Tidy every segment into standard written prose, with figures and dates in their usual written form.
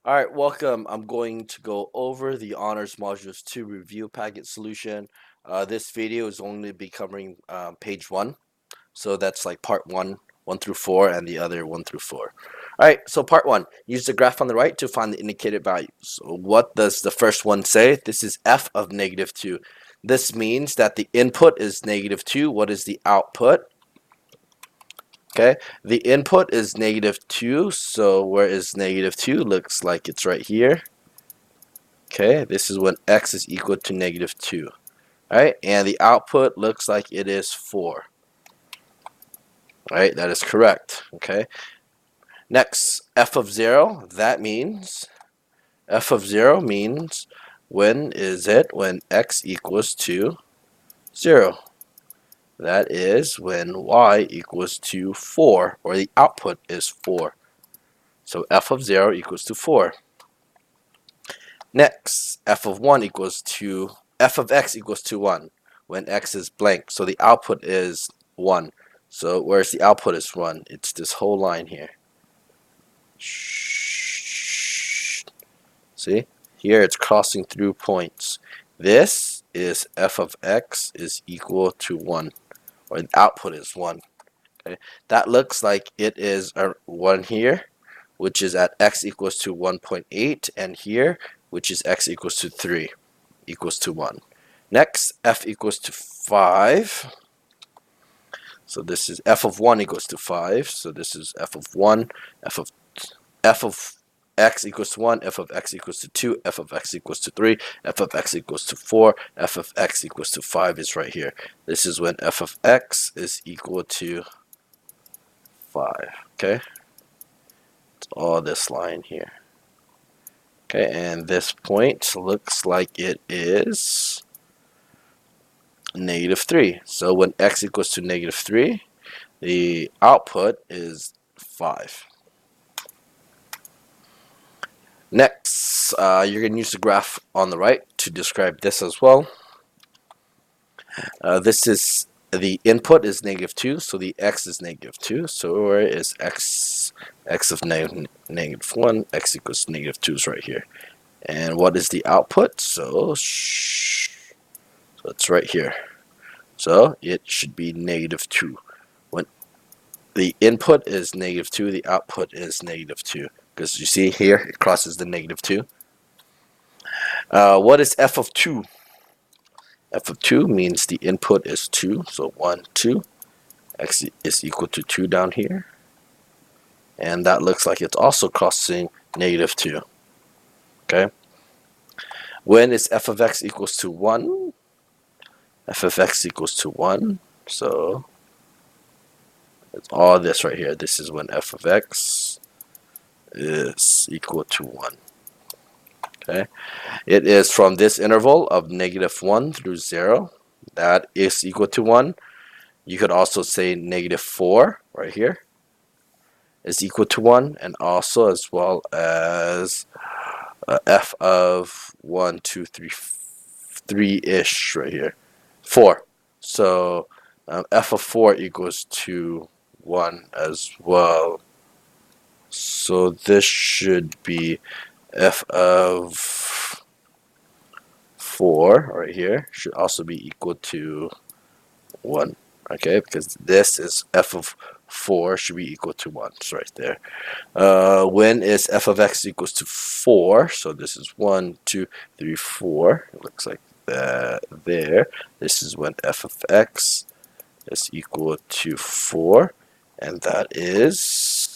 All right, welcome. I'm going to go over the Honors Modules 2 Review Packet Solution. This video is only be covering page 1. So that's like part 1, 1 through 4, and the other 1 through 4. All right, so part 1. Use the graph on the right to find the indicated values. So what does the first one say? This is f of negative 2. This means that the input is negative 2. What is the output? Okay, the input is negative 2, so where is negative 2? Looks like it's right here. Okay, this is when x is equal to negative 2. Alright, and the output looks like it is 4. Alright, that is correct. Okay, next, f of 0, that means, f of 0 means, when is it? When x equals to 0. That is when y equals to 4, or the output is 4. So f of 0 equals to 4. Next, f of 1 equals to, f of x equals to 1 when x is blank. So the output is 1. So where's the output is 1? It's this whole line here. See? Here it's crossing through points. This is f of x is equal to 1, or the output is 1. Okay? That looks like it is a 1 here, which is at x equals to 1.8, and here, which is x equals to 3, equals to 1. Next, f equals to 5. So this is f of 1 equals to 5. So this is f of 1, f of x equals to 1, f of x equals to 2, f of x equals to 3, f of x equals to 4, f of x equals to 5 is right here. This is when f of x is equal to 5. Okay? It's all this line here. Okay, and this point looks like it is negative 3. So when x equals to negative 3, the output is 5. Next, you're going to use the graph on the right to describe this as well. This is the input is negative 2, so the x is negative 2. So where is x? X of negative 1, x equals negative 2 is right here. And what is the output? So it's right here. So it should be negative 2. When the input is negative 2, the output is negative 2. Because you see here, it crosses the negative 2. What is f of 2? F of 2 means the input is 2. So 1, 2. X is equal to 2 down here. And that looks like it's also crossing negative 2. Okay. When is f of x equals to 1? F of x equals to 1. So it's all this right here. This is when f of x is equal to 1. Okay, it is from this interval of negative 1 through 0. That is equal to 1. You could also say negative 4 right here is equal to 1, and also as well as f of 1, 2, 3, 3-ish right here. 4. So f of 4 equals to 1 as well. So this should be f of 4 right here should also be equal to 1. Okay, because this is f of 4 should be equal to 1. It's right there. When is f of x equals to 4? So this is 1, 2, 3, 4. It looks like that there. This is when f of x is equal to 4. And that is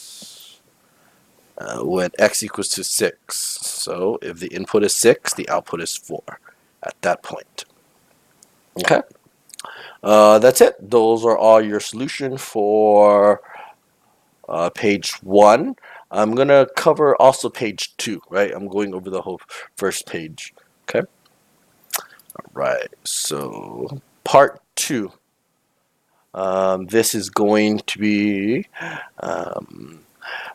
when x equals to 6. So if the input is 6, the output is 4 at that point. Okay. That's it. Those are all your solution for page 1. I'm going to cover also page 2, right? I'm going over the whole first page. Okay. All right. So part 2. This is going to be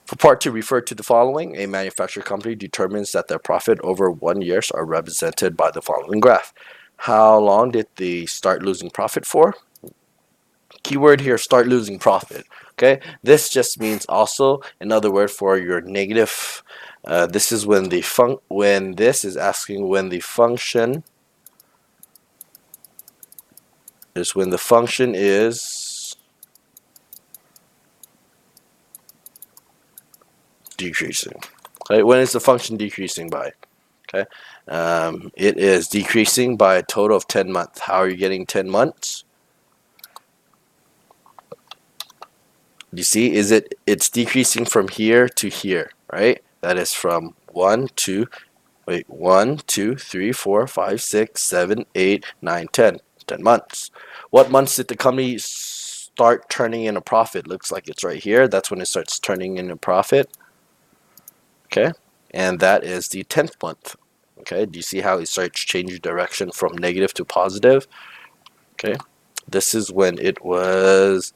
for part 2, refer to the following. A manufacturing company determines that their profit over 1 year are represented by the following graph. How long did they start losing profit for? Keyword here, start losing profit. Okay, this just means also another word for your negative This is when this is asking when the function is decreasing. Okay, when is the function decreasing by? Okay, it is decreasing by a total of 10 months. How are you getting 10 months? You see, it's decreasing from here to here, right? That is from 1, 2, 3, 4, 5, 6, 7, 8, 9, 10. 10 months. What months did the company start turning in a profit? Looks like it's right here. That's when it starts turning in a profit. Okay, and that is the 10th month. Okay, do you see how it starts changing direction from negative to positive? Okay, this is when it was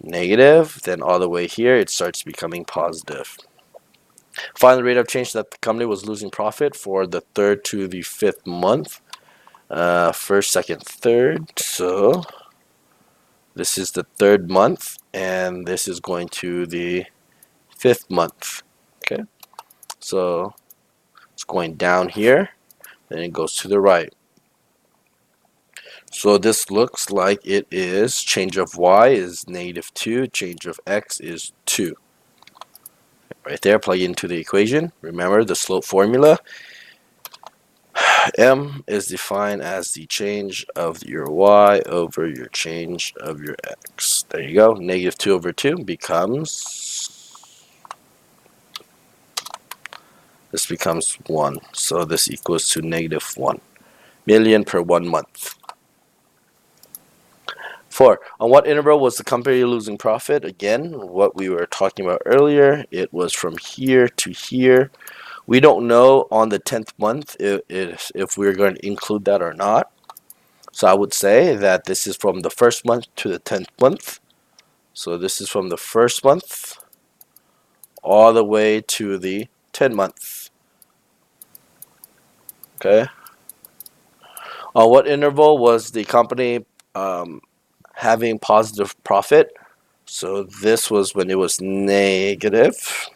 negative, then all the way here it starts becoming positive. Find the rate of change that the company was losing profit for the 3rd to the 5th month. First, second, third. So this is the 3rd month, and this is going to the 5th month. Okay, so it's going down here, then it goes to the right. So this looks like it is change of y is -2, change of x is 2. Right there, plug into the equation. Remember the slope formula. M is defined as the change of your y over your change of your x. There you go. -2 over 2 becomes 1. So this equals to -1 million per 1 month. 4. On what interval was the company losing profit? Again, what we were talking about earlier, it was from here to here. We don't know on the 10th month if we're going to include that or not. So I would say that this is from the 1st month to the 10th month. So this is from the 1st month all the way to the 10th month. Okay. On what interval was the company having positive profit? So this was when it was negative.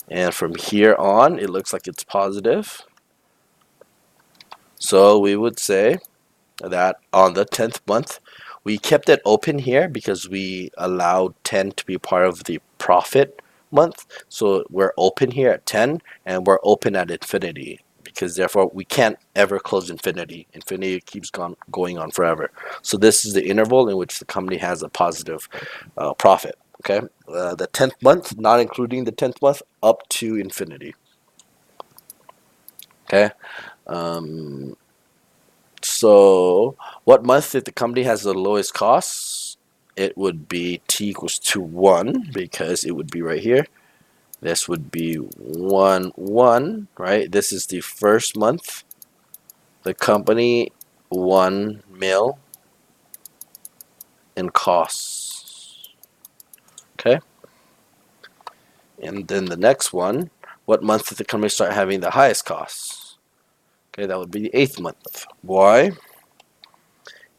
And from here on, it looks like it's positive. So we would say that on the 10th month, we kept it open here because we allowed 10 to be part of the profit month. So we're open here at 10 and we're open at infinity because therefore we can't ever close infinity. Infinity keeps going on forever. So this is the interval in which the company has a positive profit. Okay, the 10th month, not including the 10th month, up to infinity. Okay. So what month did the company has the lowest costs? It would be t equals to 1 because it would be right here. This would be 1, 1, right? This is the 1st month. The company 1 mil in costs. Okay. And then the next one, what month did the company start having the highest costs? Okay, that would be the 8th month. Why?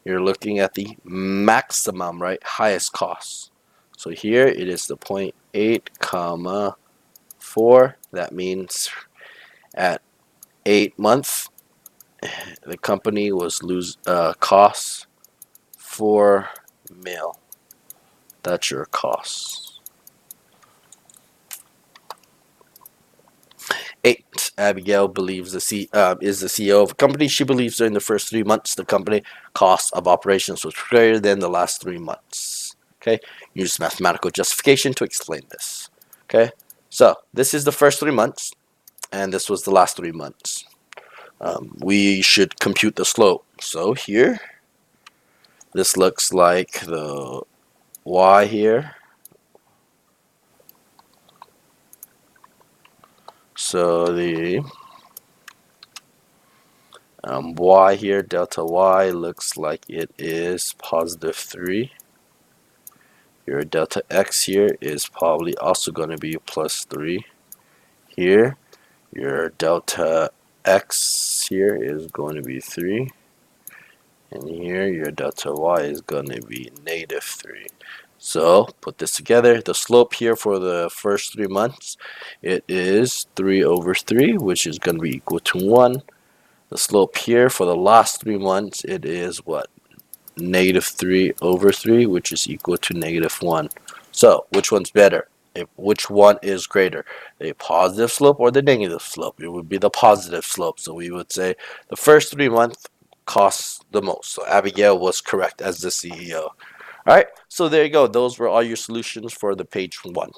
You're looking at the maximum, right? Highest cost. So here it is the 0.8 comma 4. That means at 8 months the company was cost 4 mil. That's your cost. 8. Abigail believes is the CEO of a company. She believes during the first 3 months the company cost of operations was greater than the last 3 months. Okay, use mathematical justification to explain this. Okay, so this is the first 3 months, and this was the last 3 months. We should compute the slope. So here, this looks like the y here. So the y here, delta y, looks like it is positive 3. Your delta x here is probably also going to be plus 3. Here, your delta x here is going to be 3. And here, your delta y is going to be -3. So put this together. The slope here for the first 3 months, it is 3 over 3, which is going to be equal to 1. The slope here for the last 3 months, it is what? Negative 3 over 3, which is equal to negative 1. So which one's better? Which one is greater? A positive slope or the negative slope? It would be the positive slope. So we would say the first 3 months costs the most. So Abigail was correct as the CEO. All right, so there you go. Those were all your solutions for the page 1.